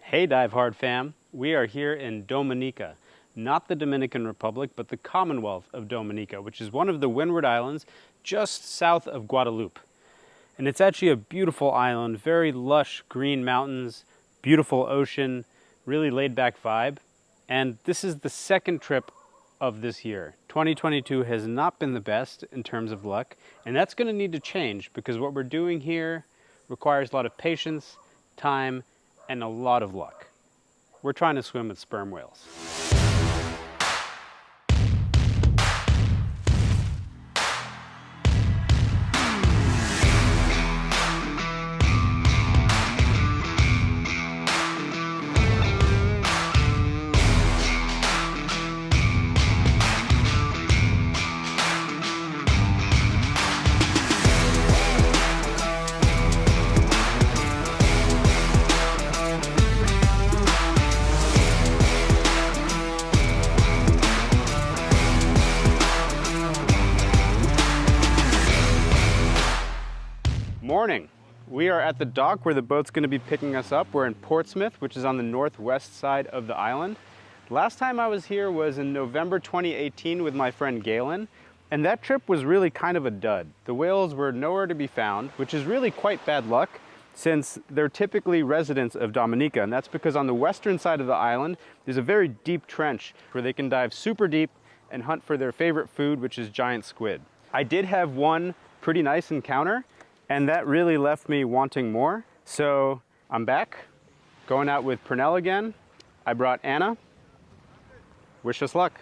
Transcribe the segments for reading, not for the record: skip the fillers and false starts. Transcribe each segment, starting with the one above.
Hey Dive Hard fam, we are here in Dominica, not the Dominican Republic, but the Commonwealth of Dominica, which is one of the Windward Islands just south of Guadeloupe. And it's actually a beautiful island, very lush green mountains, beautiful ocean, really laid back vibe. And this is the second trip of this year. 2022 has not been the best in terms of luck, and that's going to need to change because what we're doing here requires a lot of patience, time, and a lot of luck. We're trying to swim with sperm whales. Morning. We are at the dock where the boat's going to be picking us up. We're in Portsmouth, which is on the northwest side of the island. Last time I was here was in November 2018 with my friend Galen, and that trip was really kind of a dud. The whales were nowhere to be found, which is really quite bad luck since they're typically residents of Dominica, and that's because on the western side of the island there's a very deep trench where they can dive super deep and hunt for their favorite food, which is giant squid. I did have one pretty nice encounter, and that really left me wanting more. So I'm back, going out with Pernell again. I brought Anna. Wish us luck.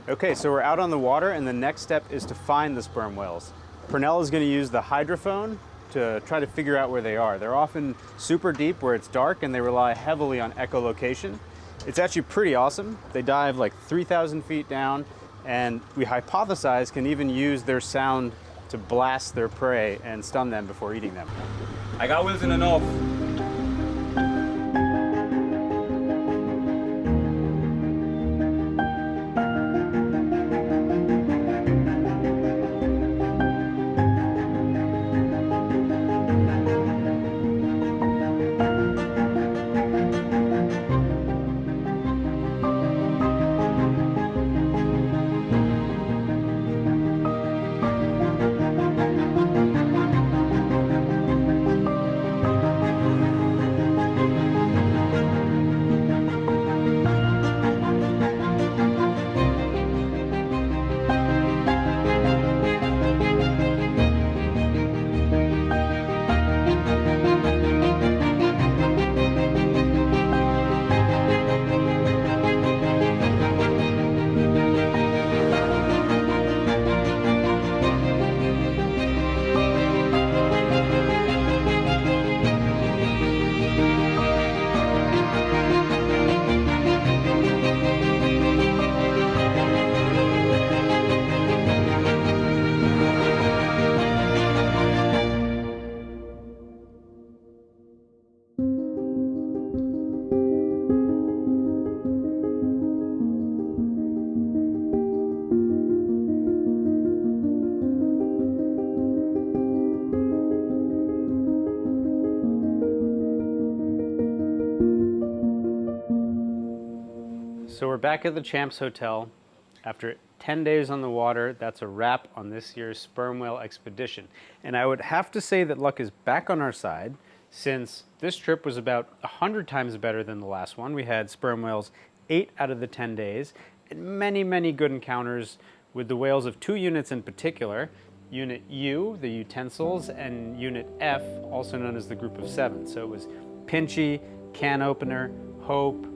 Okay, so we're out on the water, and the next step is to find the sperm whales. Pernell is going to use the hydrophone to try to figure out where they are. They're often super deep where it's dark, and they rely heavily on echolocation. It's actually pretty awesome. They dive like 3,000 feet down, and we hypothesize can even use their sound to blast their prey and stun them before eating them. I got Wilson enough. So we're back at the Champs Hotel. After 10 days on the water, that's a wrap on this year's sperm whale expedition. And I would have to say that luck is back on our side, since this trip was about 100 times better than the last one. We had sperm whales 8 out of the 10 days, and many, many good encounters with the whales of 2 units in particular. Unit U, the utensils, and Unit F, also known as the Group of 7. So it was Pinchy, Can Opener, Hope,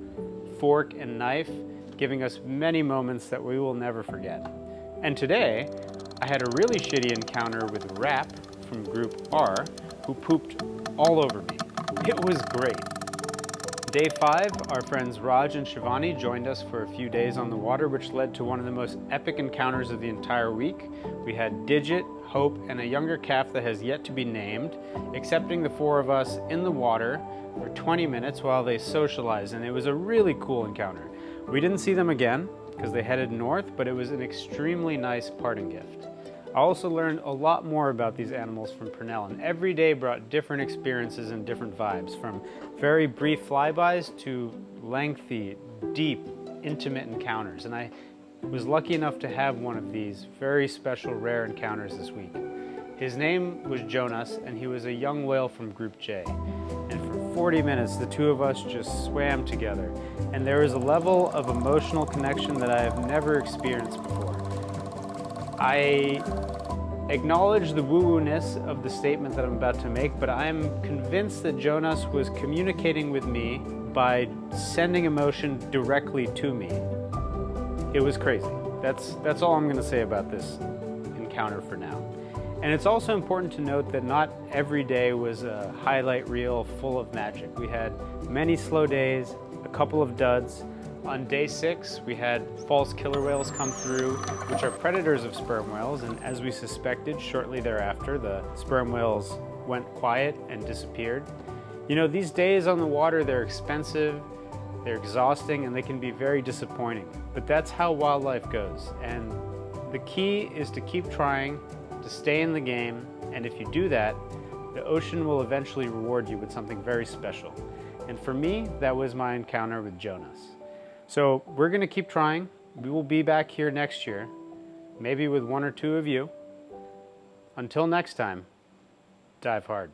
Fork, and Knife, giving us many moments that we will never forget. And today, I had a really shitty encounter with Rap from Group R, who pooped all over me. It was great. Day 5, our friends Raj and Shivani joined us for a few days on the water, which led to one of the most epic encounters of the entire week. We had Digit, Hope, and a younger calf that has yet to be named, accepting the 4 of us in the water for 20 minutes while they socialized, and it was a really cool encounter. We didn't see them again because they headed north, but it was an extremely nice parting gift. I also learned a lot more about these animals from Purnell, and every day brought different experiences and different vibes, from very brief flybys to lengthy, deep, intimate encounters. And I was lucky enough to have one of these very special, rare encounters this week. His name was Jonas, and he was a young whale from Group J. And for 40 minutes, the 2 of us just swam together. And there was a level of emotional connection that I have never experienced before. I acknowledge the woo-woo-ness of the statement that I'm about to make, but I'm convinced that Jonas was communicating with me by sending emotion directly to me. It was crazy. That's all I'm going to say about this encounter for now. And it's also important to note that not every day was a highlight reel full of magic. We had many slow days, a couple of duds. On day 6, we had false killer whales come through, which are predators of sperm whales, and as we suspected, shortly thereafter, the sperm whales went quiet and disappeared. You know, these days on the water, they're expensive, they're exhausting, and they can be very disappointing. But that's how wildlife goes, and the key is to keep trying, to stay in the game, and if you do that, the ocean will eventually reward you with something very special. And for me, that was my encounter with Jonas. So we're going to keep trying. We will be back here next year, maybe with 1 or 2 of you. Until next time, dive hard.